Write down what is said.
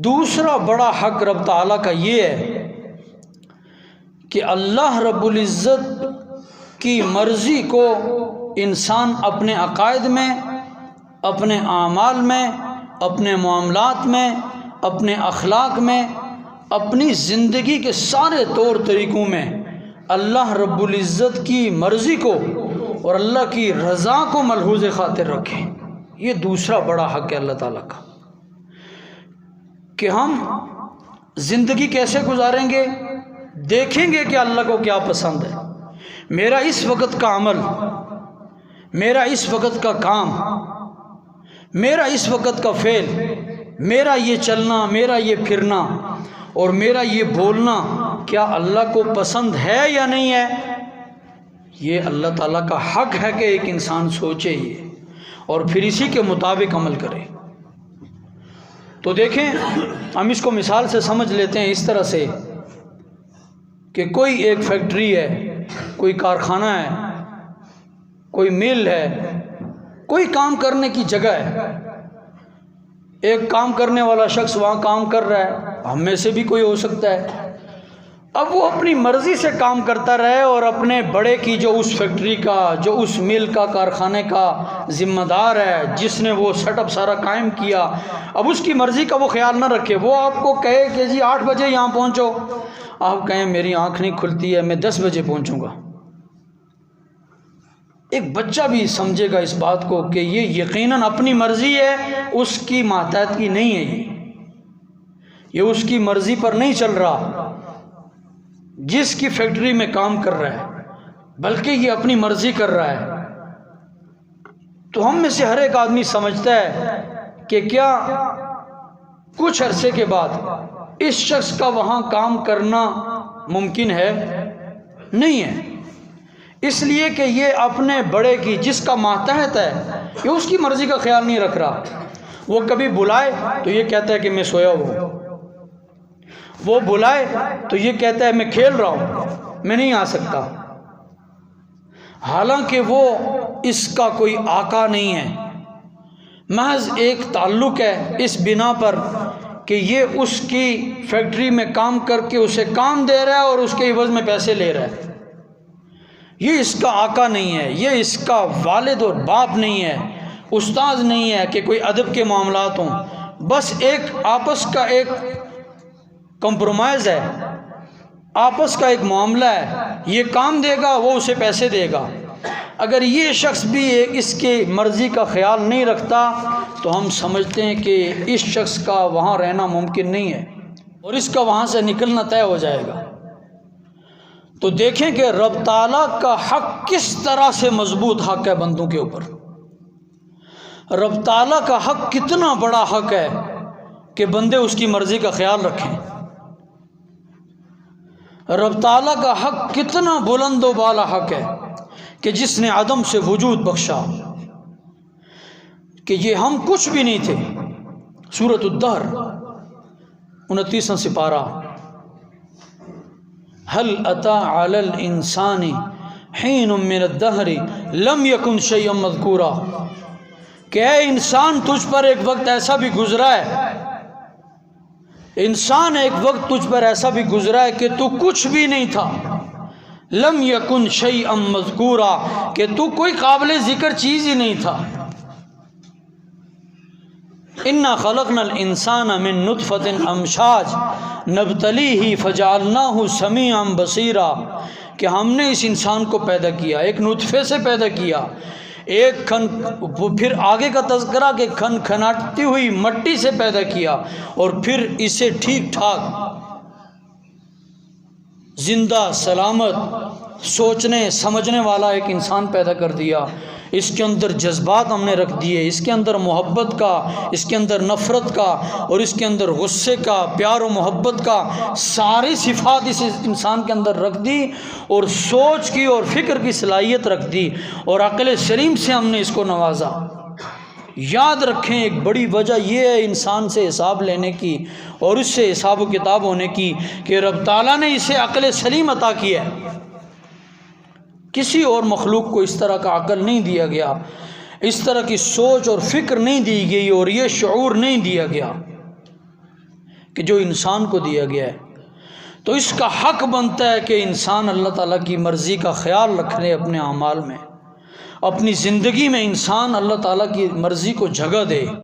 دوسرا بڑا حق رب تعالیٰ کا یہ ہے کہ اللہ رب العزت کی مرضی کو انسان اپنے عقائد میں، اپنے اعمال میں، اپنے معاملات میں، اپنے اخلاق میں، اپنی زندگی کے سارے طور طریقوں میں اللہ رب العزت کی مرضی کو اور اللہ کی رضا کو ملحوظ خاطر رکھیں۔ یہ دوسرا بڑا حق ہے اللہ تعالیٰ کا کہ ہم زندگی کیسے گزاریں گے، دیکھیں گے کہ اللہ کو کیا پسند ہے۔ میرا اس وقت کا عمل، میرا اس وقت کا کام، میرا اس وقت کا فعل، میرا یہ چلنا، میرا یہ پھرنا اور میرا یہ بولنا کیا اللہ کو پسند ہے یا نہیں ہے؟ یہ اللہ تعالیٰ کا حق ہے کہ ایک انسان سوچے یہ اور پھر اسی کے مطابق عمل کرے۔ تو دیکھیں، ہم اس کو مثال سے سمجھ لیتے ہیں اس طرح سے کہ کوئی ایک فیکٹری ہے، کوئی کارخانہ ہے، کوئی مل ہے، کوئی کام کرنے کی جگہ ہے۔ ایک کام کرنے والا شخص وہاں کام کر رہا ہے، ہم میں سے بھی کوئی ہو سکتا ہے۔ اب وہ اپنی مرضی سے کام کرتا رہے اور اپنے بڑے کی، جو اس فیکٹری کا، جو اس مل کا، کارخانے کا ذمہ دار ہے، جس نے وہ سیٹ اپ سارا قائم کیا، اب اس کی مرضی کا وہ خیال نہ رکھے۔ وہ آپ کو کہے کہ جی 8 بجے یہاں پہنچو، آپ کہیں میری آنکھ نہیں کھلتی ہے، میں 10 بجے پہنچوں گا۔ ایک بچہ بھی سمجھے گا اس بات کو کہ یہ یقیناً اپنی مرضی ہے، اس کی ماتحت کی نہیں ہے، یہ اس کی مرضی پر نہیں چل رہا جس کی فیکٹری میں کام کر رہا ہے، بلکہ یہ اپنی مرضی کر رہا ہے۔ تو ہم میں سے ہر ایک آدمی سمجھتا ہے کہ کیا کچھ عرصے کے بعد اس شخص کا وہاں کام کرنا ممکن ہے؟ نہیں ہے، اس لیے کہ یہ اپنے بڑے کی، جس کا ماتحت ہے، یہ اس کی مرضی کا خیال نہیں رکھ رہا۔ وہ کبھی بلائے تو یہ کہتا ہے کہ میں سویا ہوں، وہ بلائے تو یہ کہتا ہے میں کھیل رہا ہوں، میں نہیں آ سکتا، حالانکہ وہ اس کا کوئی آقا نہیں ہے، محض ایک تعلق ہے اس بنا پر کہ یہ اس کی فیکٹری میں کام کر کے اسے کام دے رہا ہے اور اس کے عوض میں پیسے لے رہا ہے۔ یہ اس کا آقا نہیں ہے، یہ اس کا والد اور باپ نہیں ہے، استاد نہیں ہے کہ کوئی ادب کے معاملات ہوں، بس ایک آپس کا ایک کمپرومائز ہے، آپس کا ایک معاملہ ہے، یہ کام دے گا، وہ اسے پیسے دے گا۔ اگر یہ شخص بھی اس کی مرضی کا خیال نہیں رکھتا تو ہم سمجھتے ہیں کہ اس شخص کا وہاں رہنا ممکن نہیں ہے اور اس کا وہاں سے نکلنا طے ہو جائے گا۔ تو دیکھیں کہ رب تعالیٰ کا حق کس طرح سے مضبوط حق ہے بندوں کے اوپر۔ رب تعالیٰ کا حق کتنا بڑا حق ہے کہ بندے اس کی مرضی کا خیال رکھیں۔ رب تعالیٰ کا حق کتنا بلند و بالا حق ہے کہ جس نے عدم سے وجود بخشا، کہ یہ ہم کچھ بھی نہیں تھے۔ سورۃ الدہر 29واں سپارہ، هل اتى على الانسان حين من الدهر لم يكن شيئا مذكورا، کہ اے انسان تجھ پر ایک وقت ایسا بھی گزرا ہے، انسان ایک وقت تجھ پر ایسا بھی گزرا ہے کہ تو کچھ بھی نہیں تھا، لم یکن شیئا مذکورا، کہ تو کوئی قابل ذکر چیز ہی نہیں تھا۔ انا خلقنا الانسان من نطفۃ امشاج نبتلیہ فجعلناہ سمیعا بصیرا، کہ ہم نے اس انسان کو پیدا کیا، ایک نطفے سے پیدا کیا، ایک پھر آگے کا تذکرہ کہ کھنکھناتی ہوئی مٹی سے پیدا کیا اور پھر اسے ٹھیک ٹھاک زندہ سلامت سوچنے سمجھنے والا ایک انسان پیدا کر دیا۔ اس کے اندر جذبات ہم نے رکھ دیے، اس کے اندر محبت کا، اس کے اندر نفرت کا اور اس کے اندر غصے کا، پیار و محبت کا، ساری صفات اس انسان کے اندر رکھ دی اور سوچ کی اور فکر کی صلاحیت رکھ دی اور عقل سلیم سے ہم نے اس کو نوازا۔ یاد رکھیں ایک بڑی وجہ یہ ہے انسان سے حساب لینے کی اور اس سے حساب و کتاب ہونے کی کہ رب تعالیٰ نے اسے عقل سلیم عطا کی ہے۔ کسی اور مخلوق کو اس طرح کا عقل نہیں دیا گیا، اس طرح کی سوچ اور فکر نہیں دی گئی اور یہ شعور نہیں دیا گیا۔ کہ جو انسان کو دیا گیا ہے، تو اس کا حق بنتا ہے کہ انسان اللہ تعالیٰ کی مرضی کا خیال رکھے اپنے اعمال میں، اپنی زندگی میں انسان اللہ تعالیٰ کی مرضی کو جگہ دے۔